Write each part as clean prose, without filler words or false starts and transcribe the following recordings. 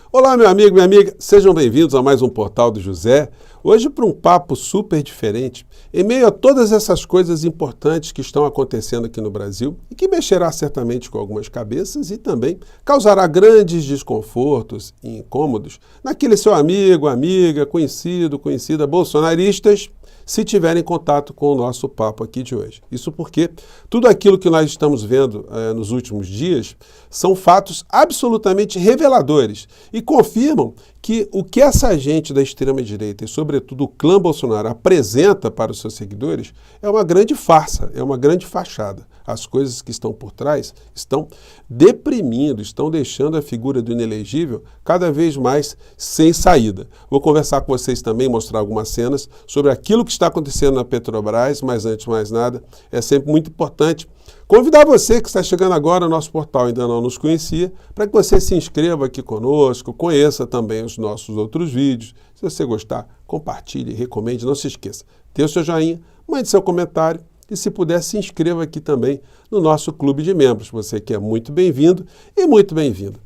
Olá, meu amigo, minha amiga, sejam bem-vindos a mais um Portal do José. Hoje para um papo super diferente, em meio a todas essas coisas importantes que estão acontecendo aqui no Brasil e que mexerá certamente com algumas cabeças e também causará grandes desconfortos e incômodos naquele seu amigo, amiga, conhecido, conhecida, bolsonaristas, se tiverem contato com o nosso papo aqui de hoje. Isso porque tudo aquilo que nós estamos vendo nos últimos dias são fatos absolutamente reveladores e confirmam que o que essa gente da extrema-direita e, sobretudo, o clã Bolsonaro apresenta para os seus seguidores é uma grande farsa, é uma grande fachada. As coisas que estão por trás estão deprimindo, estão deixando a figura do inelegível cada vez mais sem saída. Vou conversar com vocês também, mostrar algumas cenas sobre aquilo que está acontecendo na Petrobras, mas antes de mais nada, é sempre muito importante convidar você que está chegando agora no nosso portal e ainda não nos conhecia, para que você se inscreva aqui conosco, conheça também os nossos outros vídeos. Se você gostar, compartilhe, recomende, não se esqueça. Dê o seu joinha, mande seu comentário e, se puder, se inscreva aqui também no nosso clube de membros. Você que é muito bem-vindo e muito bem-vinda.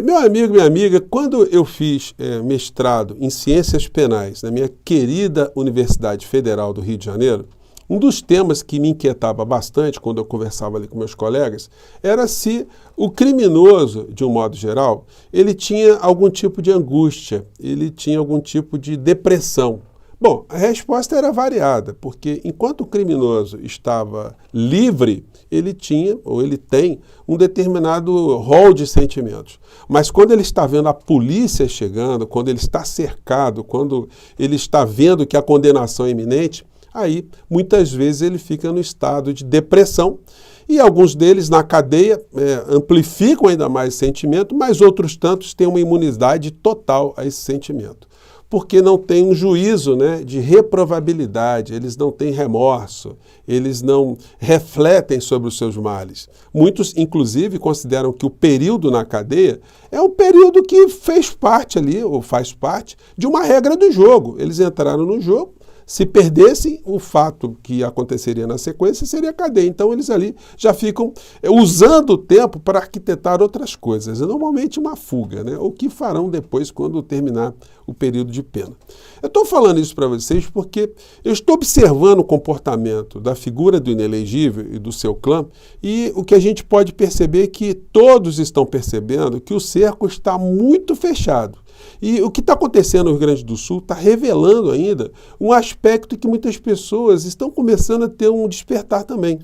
Meu amigo, minha amiga, quando eu fiz mestrado em Ciências Penais na minha querida Universidade Federal do Rio de Janeiro, um dos temas que me inquietava bastante quando eu conversava ali com meus colegas era se o criminoso, de um modo geral, ele tinha algum tipo de angústia, ele tinha algum tipo de depressão. Bom, a resposta era variada, porque enquanto o criminoso estava livre, ele tinha, ou ele tem, um determinado rol de sentimentos. Mas quando ele está vendo a polícia chegando, quando ele está cercado, quando ele está vendo que a condenação é iminente, aí muitas vezes ele fica no estado de depressão e alguns deles na cadeia amplificam ainda mais esse sentimento, mas outros tantos têm uma imunidade total a esse sentimento. Porque não tem um juízo, de reprovabilidade, eles não têm remorso, eles não refletem sobre os seus males. Muitos, inclusive, consideram que o período na cadeia é um período que fez parte ali, ou faz parte, de uma regra do jogo. Eles entraram no jogo. Se perdessem, o fato que aconteceria na sequência seria a cadeia. Então, eles ali já ficam usando o tempo para arquitetar outras coisas. E normalmente uma fuga, O que farão depois quando terminar o período de pena. Eu estou falando isso para vocês porque eu estou observando o comportamento da figura do inelegível e do seu clã e o que a gente pode perceber é que todos estão percebendo que o cerco está muito fechado. E o que está acontecendo no Rio Grande do Sul está revelando ainda um aspecto que muitas pessoas estão começando a ter um despertar também,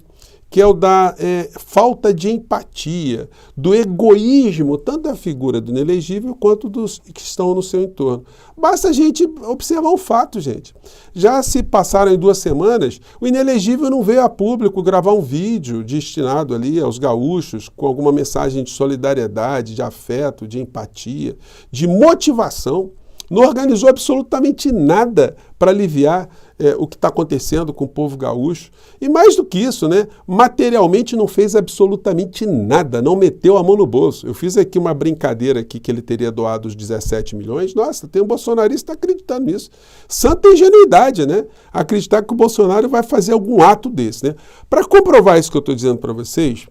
que é o da falta de empatia, do egoísmo, tanto da figura do inelegível quanto dos que estão no seu entorno. Basta a gente observar um fato, gente. Já se passaram em 2 semanas, o inelegível não veio a público gravar um vídeo destinado ali aos gaúchos com alguma mensagem de solidariedade, de afeto, de empatia, de motivação. Não organizou absolutamente nada para aliviar o que está acontecendo com o povo gaúcho. E mais do que isso, materialmente não fez absolutamente nada, não meteu a mão no bolso. Eu fiz aqui uma brincadeira aqui que ele teria doado os 17 milhões. Nossa, tem um bolsonarista acreditando nisso. Santa ingenuidade, Acreditar que o Bolsonaro vai fazer algum ato desse, Para comprovar isso que eu estou dizendo para vocês,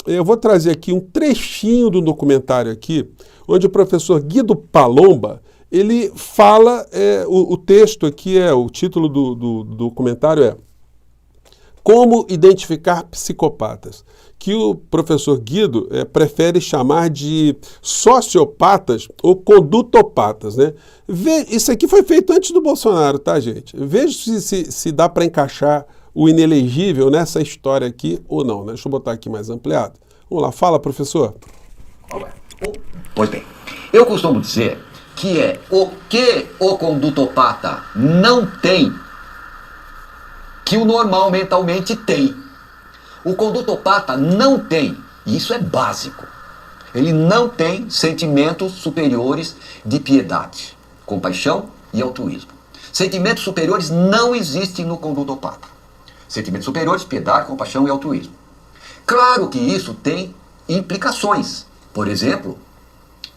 eu vou trazer aqui um trechinho do documentário aqui, onde o professor Guido Palomba, ele fala, o texto aqui, o título do documentário é Como Identificar Psicopatas, que o professor Guido prefere chamar de sociopatas ou condutopatas, Isso aqui foi feito antes do Bolsonaro, tá, gente? Veja se dá para encaixar o inelegível nessa história aqui ou não, Deixa eu botar aqui mais ampliado. Vamos lá, fala, professor. Pois bem, eu costumo dizer que o que o condutopata não tem, que o normal mentalmente tem. O condutopata não tem, e isso é básico, ele não tem sentimentos superiores de piedade, compaixão e altruísmo. Sentimentos superiores não existem no condutopata. Sentimentos superiores, piedade, compaixão e altruísmo. Claro que isso tem implicações. Por exemplo,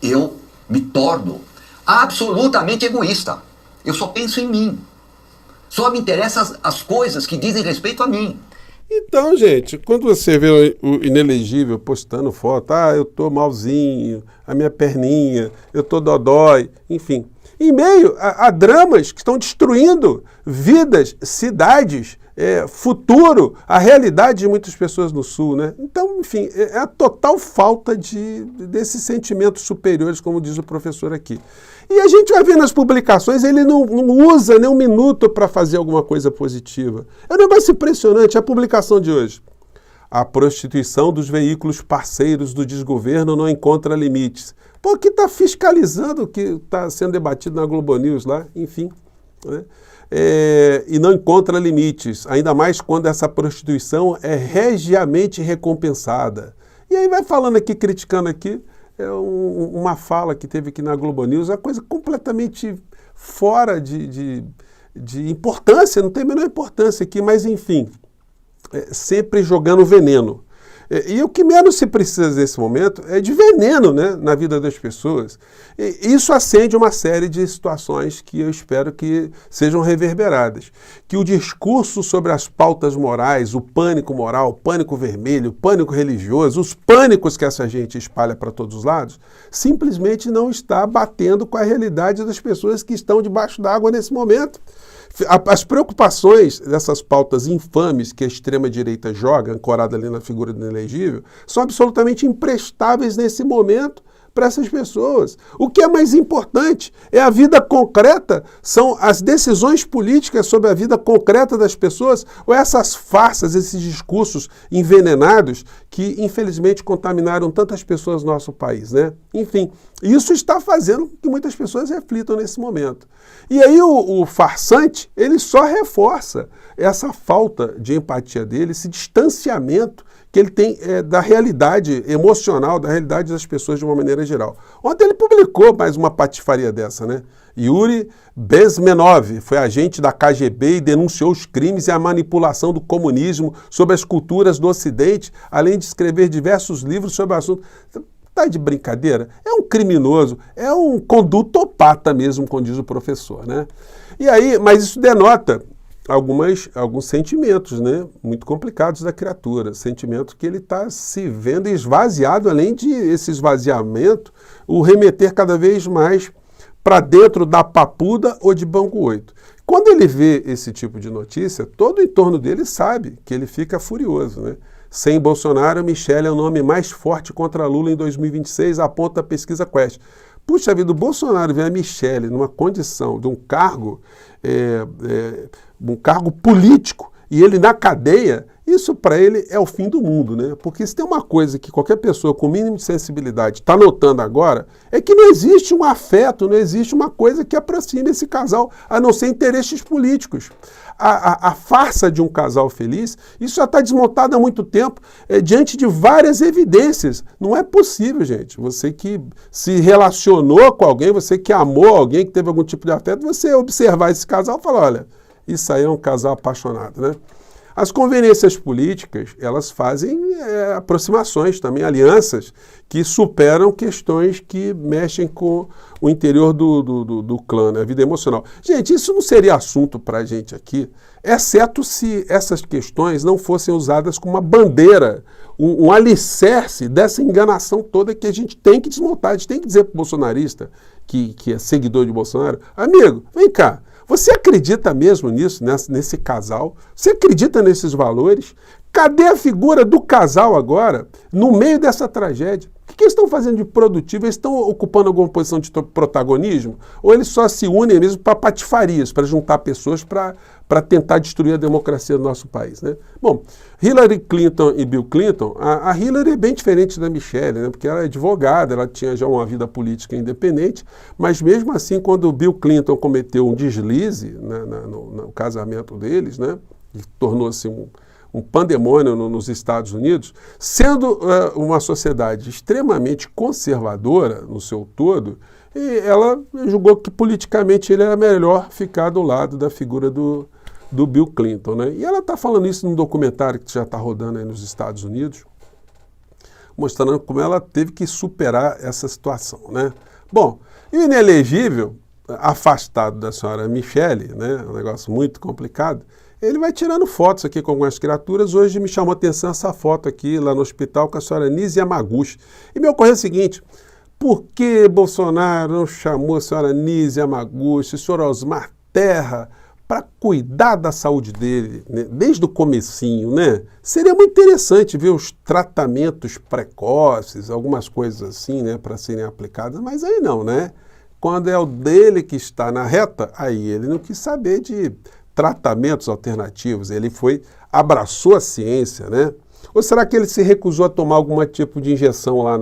eu me torno absolutamente egoísta. Eu só penso em mim. Só me interessam as coisas que dizem respeito a mim. Então, gente, quando você vê o inelegível postando foto, eu tô malzinho, a minha perninha, eu tô dodói, enfim. Em meio a dramas que estão destruindo vidas, cidades, futuro, a realidade de muitas pessoas no Sul, né? Então, enfim, é a total falta desses sentimentos superiores, como diz o professor aqui. E a gente vai ver nas publicações, ele não usa nem um minuto para fazer alguma coisa positiva. É um negócio impressionante, a publicação de hoje. A prostituição dos veículos parceiros do desgoverno não encontra limites. Pô, que está fiscalizando o que está sendo debatido na Globo News lá, enfim, né? E não encontra limites, ainda mais quando essa prostituição é regiamente recompensada. E aí vai falando aqui, criticando aqui, uma fala que teve aqui na Globo News, é uma coisa completamente fora de importância, não tem a menor importância aqui, mas enfim, sempre jogando veneno. E o que menos se precisa nesse momento é de veneno, né, na vida das pessoas. E isso acende uma série de situações que eu espero que sejam reverberadas. Que o discurso sobre as pautas morais, o pânico moral, o pânico vermelho, o pânico religioso, os pânicos que essa gente espalha para todos os lados, simplesmente não está batendo com a realidade das pessoas que estão debaixo d'água nesse momento. As preocupações dessas pautas infames que a extrema-direita joga, ancorada ali na figura do inelegível, são absolutamente imprestáveis nesse momento para essas pessoas. O que é mais importante é a vida concreta, são as decisões políticas sobre a vida concreta das pessoas, ou essas farsas, esses discursos envenenados que, infelizmente, contaminaram tantas pessoas no nosso país, né? Enfim, isso está fazendo com que muitas pessoas reflitam nesse momento. E aí o farsante, ele só reforça essa falta de empatia dele, esse distanciamento que ele tem da realidade emocional, da realidade das pessoas de uma maneira geral. Ontem ele publicou mais uma patifaria dessa, né? Yuri Bezmenov foi agente da KGB e denunciou os crimes e a manipulação do comunismo sobre as culturas do Ocidente, além de escrever diversos livros sobre o assunto. Tá de brincadeira? É um criminoso, é um condutopata mesmo, como diz o professor, né? E aí, mas isso denota alguns sentimentos, né, muito complicados da criatura, sentimentos que ele está se vendo esvaziado, além de esse esvaziamento, o remeter cada vez mais para dentro da papuda ou de banco 8. Quando ele vê esse tipo de notícia, todo o entorno dele sabe que ele fica furioso, né? Sem Bolsonaro, Michele é o nome mais forte contra Lula em 2026, aponta a pesquisa Quest. Puxa vida, o Bolsonaro vê a Michele numa condição de um cargo político e ele na cadeia, isso para ele é o fim do mundo, né? Porque se tem uma coisa que qualquer pessoa com o mínimo de sensibilidade está notando agora, é que não existe um afeto, não existe uma coisa que aproxime esse casal, a não ser interesses políticos. A farsa de um casal feliz, isso já está desmontado há muito tempo, diante de várias evidências. Não é possível, gente. Você que se relacionou com alguém, você que amou alguém, que teve algum tipo de afeto, você observar esse casal e falar, olha, isso aí é um casal apaixonado, né? As conveniências políticas, elas fazem aproximações também, alianças que superam questões que mexem com o interior do clã, né? A vida emocional. Gente, isso não seria assunto para a gente aqui, exceto se essas questões não fossem usadas como uma bandeira, um alicerce dessa enganação toda que a gente tem que desmontar. A gente tem que dizer para o bolsonarista, que é seguidor de Bolsonaro, amigo, vem cá. Você acredita mesmo nisso, nesse casal? Você acredita nesses valores? Cadê a figura do casal agora, no meio dessa tragédia? O que eles estão fazendo de produtivo? Eles estão ocupando alguma posição de protagonismo? Ou eles só se unem mesmo para patifarias, para juntar pessoas para tentar destruir a democracia do nosso país, né? Bom, Hillary Clinton e Bill Clinton, a Hillary é bem diferente da Michelle, né? Porque ela é advogada, ela tinha já uma vida política independente, mas mesmo assim, quando o Bill Clinton cometeu um deslize no casamento deles, né? E tornou-se um pandemônio nos Estados Unidos, sendo uma sociedade extremamente conservadora no seu todo, e ela julgou que politicamente ele era melhor ficar do lado da figura do Bill Clinton, né? E ela está falando isso num documentário que já está rodando aí nos Estados Unidos, mostrando como ela teve que superar essa situação, né? Bom, e o inelegível, afastado da senhora Michele, né? Um negócio muito complicado, ele vai tirando fotos aqui com algumas criaturas. Hoje me chamou a atenção essa foto aqui, lá no hospital, com a senhora Nise Yamaguchi. E me ocorreu o seguinte: por que Bolsonaro não chamou a senhora Nise Yamaguchi, o senhor Osmar Terra, para cuidar da saúde dele, né, desde o comecinho, né? Seria muito interessante ver os tratamentos precoces, algumas coisas assim, né, para serem aplicadas, mas aí não, né? Quando é o dele que está na reta, aí ele não quis saber de tratamentos alternativos, ele abraçou a ciência, né? Ou será que ele se recusou a tomar algum tipo de injeção lá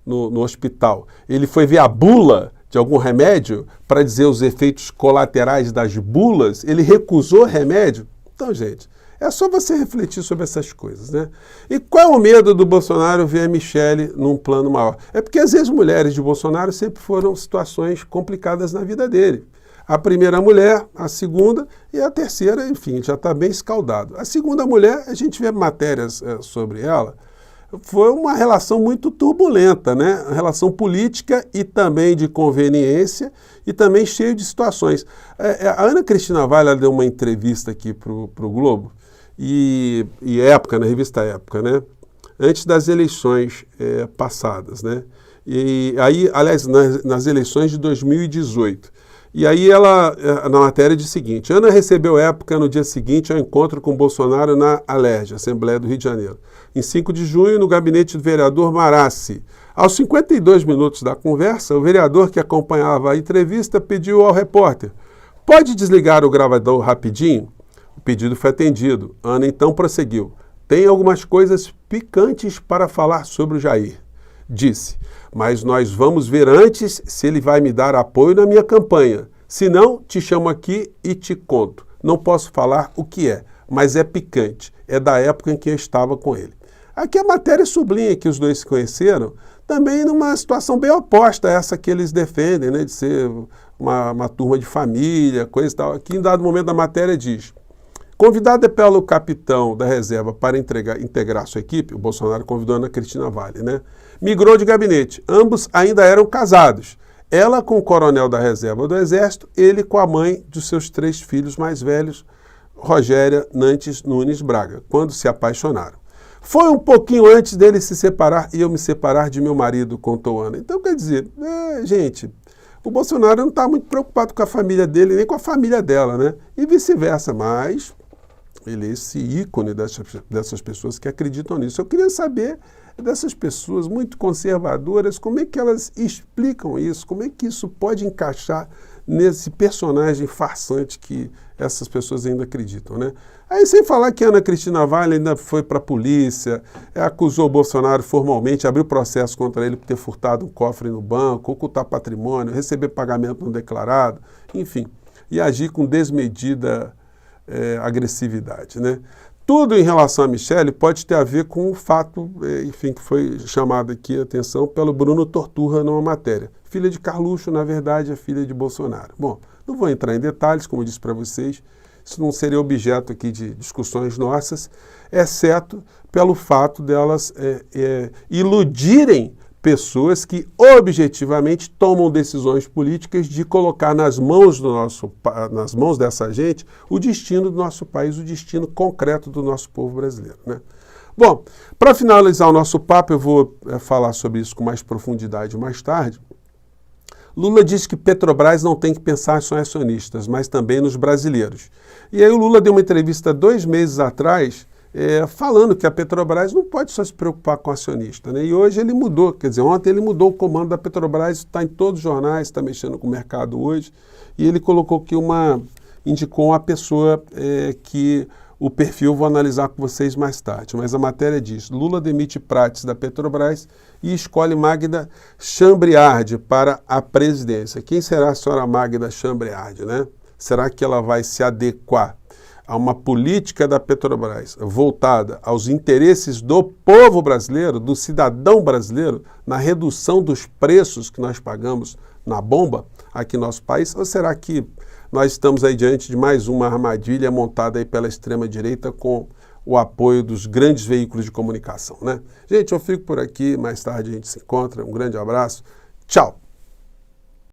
no hospital? Ele foi ver a bula de algum remédio para dizer os efeitos colaterais das bulas? Ele recusou remédio? Então, gente, é só você refletir sobre essas coisas, né? E qual é o medo do Bolsonaro ver a Michele num plano maior? É porque as ex-mulheres de Bolsonaro sempre foram situações complicadas na vida dele. A primeira mulher, a segunda e a terceira, enfim, já está bem escaldado. A segunda mulher, a gente vê matérias sobre ela, foi uma relação muito turbulenta, né? Uma relação política e também de conveniência e também cheio de situações. A Ana Cristina Vale deu uma entrevista aqui para o Globo e Época, na revista Época, né? Antes das eleições passadas, né? E aí, aliás, nas eleições de 2018. E aí ela, na matéria, diz o seguinte: Ana recebeu Época no dia seguinte ao encontro com Bolsonaro na Alerj, Assembleia do Rio de Janeiro. Em 5 de junho, no gabinete do vereador Marassi. Aos 52 minutos da conversa, o vereador que acompanhava a entrevista pediu ao repórter: pode desligar o gravador rapidinho? O pedido foi atendido. Ana então prosseguiu: tem algumas coisas picantes para falar sobre o Jair. Disse: mas nós vamos ver antes se ele vai me dar apoio na minha campanha. Se não, te chamo aqui e te conto. Não posso falar o que é, mas é picante. É da época em que eu estava com ele. Aqui a matéria sublinha que os dois se conheceram também numa situação bem oposta a essa que eles defendem, né, de ser uma turma de família, coisa e tal. Aqui, em dado momento da matéria, diz: convidada pelo capitão da reserva para integrar sua equipe, o Bolsonaro convidou a Ana Cristina Vale, né? Migrou de gabinete. Ambos ainda eram casados. Ela com o coronel da reserva do Exército, ele com a mãe dos seus 3 filhos mais velhos, Rogéria Nantes Nunes Braga, quando se apaixonaram. Foi um pouquinho antes dele se separar e eu me separar de meu marido, contou Ana. Então, quer dizer, gente, o Bolsonaro não está muito preocupado com a família dele, nem com a família dela, né? E vice-versa, mas ele é esse ícone dessas pessoas que acreditam nisso. Eu queria saber dessas pessoas muito conservadoras, como é que elas explicam isso, como é que isso pode encaixar nesse personagem farsante que essas pessoas ainda acreditam, né? Aí, sem falar que a Ana Cristina Vale ainda foi para a polícia, acusou o Bolsonaro formalmente, abriu processo contra ele por ter furtado um cofre no banco, ocultar patrimônio, receber pagamento não declarado, enfim, e agir com desmedida agressividade, né? Tudo em relação a Michele pode ter a ver com o fato, enfim, que foi chamado aqui a atenção pelo Bruno Torturra numa matéria. Filha de Carluxo, na verdade, é filha de Bolsonaro. Bom, não vou entrar em detalhes, como eu disse para vocês, isso não seria objeto aqui de discussões nossas, exceto pelo fato delas iludirem pessoas que objetivamente tomam decisões políticas de colocar nas mãos dessa gente o destino do nosso país, o destino concreto do nosso povo brasileiro, né? Bom, para finalizar o nosso papo, eu vou falar sobre isso com mais profundidade mais tarde. Lula disse que Petrobras não tem que pensar só em acionistas, mas também nos brasileiros. E aí o Lula deu uma entrevista 2 meses atrás, falando que a Petrobras não pode só se preocupar com o acionista, né? E hoje ele mudou, quer dizer, ontem ele mudou o comando da Petrobras, está em todos os jornais, está mexendo com o mercado hoje, e ele colocou aqui indicou uma pessoa que o perfil eu vou analisar com vocês mais tarde, mas a matéria diz: Lula demite Prates da Petrobras e escolhe Magda Chambriard para a presidência. Quem será a senhora Magda Chambriard, né? Será que ela vai se adequar a uma política da Petrobras voltada aos interesses do povo brasileiro, do cidadão brasileiro, na redução dos preços que nós pagamos na bomba aqui no nosso país? Ou será que nós estamos aí diante de mais uma armadilha montada aí pela extrema-direita com o apoio dos grandes veículos de comunicação, né? Gente, eu fico por aqui, mais tarde a gente se encontra. Um grande abraço, tchau!